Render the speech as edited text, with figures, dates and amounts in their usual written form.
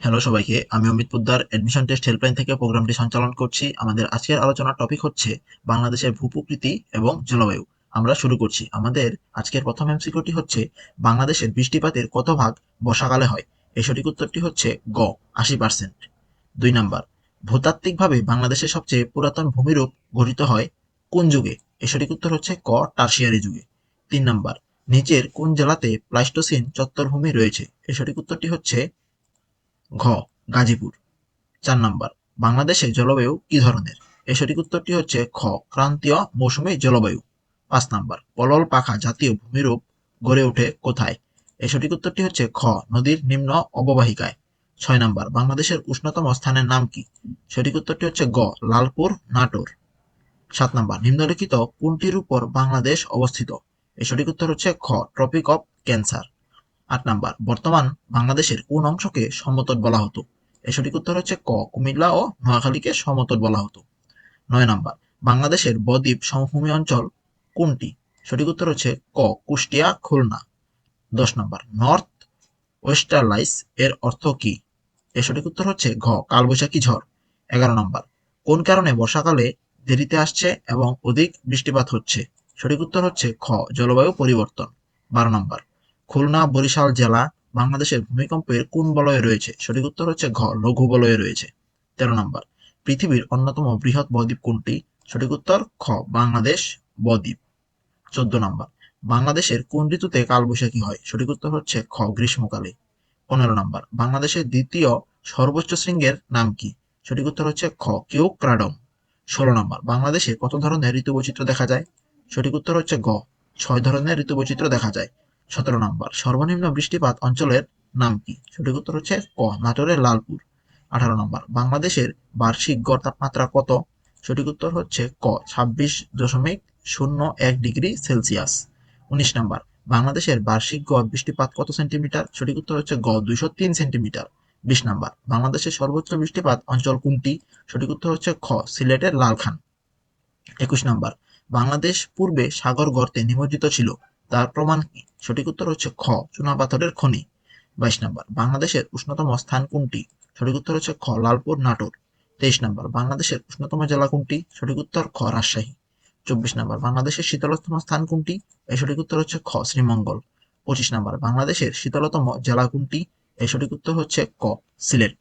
Hello সবাইকে, আমি Amit Poddar admission test helpline থেকে প্রোগ্রামটি সঞ্চালন করছি। আমাদের আজকের আলোচনার টপিক হচ্ছে বাংলাদেশের ভূপ্রকৃতি এবং জলবায়ু। আমরা শুরু করছি। আমাদের আজকের প্রথম এমসিকিউটি হচ্ছে, বাংলাদেশের বৃষ্টিপাতের কত ভাগ বর্ষাকালে হয়? এর সঠিক উত্তরটি হচ্ছে গ, 80%। 2 নাম্বার, ভূতাত্ত্বিকভাবে বাংলাদেশের সবচেয়ে পুরাতন ভূমিরূপ গঠিত হয় কোন যুগে? এর সঠিক উত্তর হচ্ছে ক, টারশিয়ারি যুগে। 3 নাম্বার, নিচের কোন জেলাতে প্লাইস্টোসিন চত্বরভূমি রয়েছে? এর সঠিক উত্তরটি হচ্ছে ঘ, গাজীপুর। 4 নাম্বার, বাংলাদেশে জলবায়ু কি ধরনের? এর সঠিক উত্তরটি হচ্ছে খ, ক্রান্তীয় মৌসুমী জলবায়ু। 5 নাম্বার, পলল পাখা জাতীয় ভূমিরূপ গড়ে ওঠে কোথায়? এর সঠিক উত্তরটি হচ্ছে খ, নদীর নিম্ন অববাহিকায়। 6 নাম্বার, বাংলাদেশের উষ্ণতম স্থানের নাম কি? সঠিক উত্তরটি হচ্ছে গ, লালপুর নাটোর। 7 নাম্বার, নিম্নলিখিত কোনটির উপর বাংলাদেশ অবস্থিত? এর সঠিক উত্তর হচ্ছে খ, ট্রপিক অফ ক্যান্সার। 8 নাম্বার, বর্তমান বাংলাদেশের কোন অংশকে সমতট বলা হতো? এর সঠিক উত্তর হচ্ছে ক, কুমিল্লা ও নোয়াখালীকে সমতট বলা হতো। 9 নাম্বার, বাংলাদেশের বদ্বীপ সমভূমি অঞ্চল কোনটি? সঠিক উত্তর হচ্ছে ক, কুষ্টিয়া খুলনা। 10 নাম্বার, নর্থ ওয়েস্টার্লাইস এর অর্থ কি? এর সঠিক উত্তর হচ্ছে ঘ, কালবৈশাখী ঝড়। 11 নাম্বার, কোন কারণে বর্ষাকালে দেরিতে আসছে এবং অধিক বৃষ্টিপাত হচ্ছে? সঠিক উত্তর হচ্ছে খ, জলবায়ু পরিবর্তন। 12 নাম্বার, খুলনা বরিশাল জেলা বাংলাদেশের ভূমিকম্পের কোন বলয়ে রয়েছে? সঠিক উত্তর হচ্ছে ঘ, লঘু বলয়ে রয়েছে। 13 নাম্বার, পৃথিবীর অন্যতম বৃহৎ বদ্বীপ কোনটি? সঠিক উত্তর খ, বাংলাদেশ বদ্বীপ। 14 নাম্বার, বাংলাদেশের কোন ঋতুতে কালবৈশাখী হয়? সঠিক উত্তর হচ্ছে খ, গ্রীষ্মকালে। 15 নাম্বার, বাংলাদেশের দ্বিতীয় সর্বোচ্চ শৃঙ্গের নাম কি? সঠিক উত্তর হচ্ছে খ, কিউক্রাডম। 16 নাম্বার, বাংলাদেশে কত ধরনের ঋতুবৈচিত্র্য দেখা যায়? সঠিক উত্তর হচ্ছে গ, 6 ধরনের ঋতুবৈচিত্র্য দেখা যায়। 17 নাম্বার, সর্বনিম্ন বৃষ্টিপাত অঞ্চলের নাম কি? সঠিক উত্তর হচ্ছে ক, নাটোরের লালপুর। 18 নাম্বার, বাংলাদেশের বার্ষিক গড় তাপমাত্রা কত? সঠিক উত্তর হচ্ছে ক, 26.01 ডিগ্রি সেলসিয়াস। 19 নাম্বার, বাংলাদেশের বার্ষিক গড় বৃষ্টিপাত কত সেন্টিমিটার? সঠিক উত্তর হচ্ছে গ, 203 সেন্টিমিটার। 20 নাম্বার, বাংলাদেশের সর্বোচ্চ বৃষ্টিপাত অঞ্চল কোনটি? সঠিক উত্তর হচ্ছে খ, সিলেটের লালখান। 21 নাম্বার, বাংলাদেশ পূর্বে সাগর গর্তে নিমজ্জিত ছিল, তার প্রমাণ কি? সঠিক উত্তর হচ্ছে খ, চুনাপাথরের খনি। 22 নাম্বার, বাংলাদেশের উষ্ণতম স্থান কোনটি? সঠিক উত্তর হচ্ছে খ, লালপুর নাটোর। 23 নাম্বার, বাংলাদেশের উষ্ণতম জেলা কোনটি? সঠিক উত্তর খ, রাজশাহী। 24 নাম্বার, বাংলাদেশের শীতলতম স্থান কোনটি? এর সঠিক উত্তর হচ্ছে খ, শ্রীমঙ্গল। 25 নাম্বার, বাংলাদেশের শীতলতম জেলা কোনটি? এর সঠিক উত্তর হচ্ছে ক, সিলেট।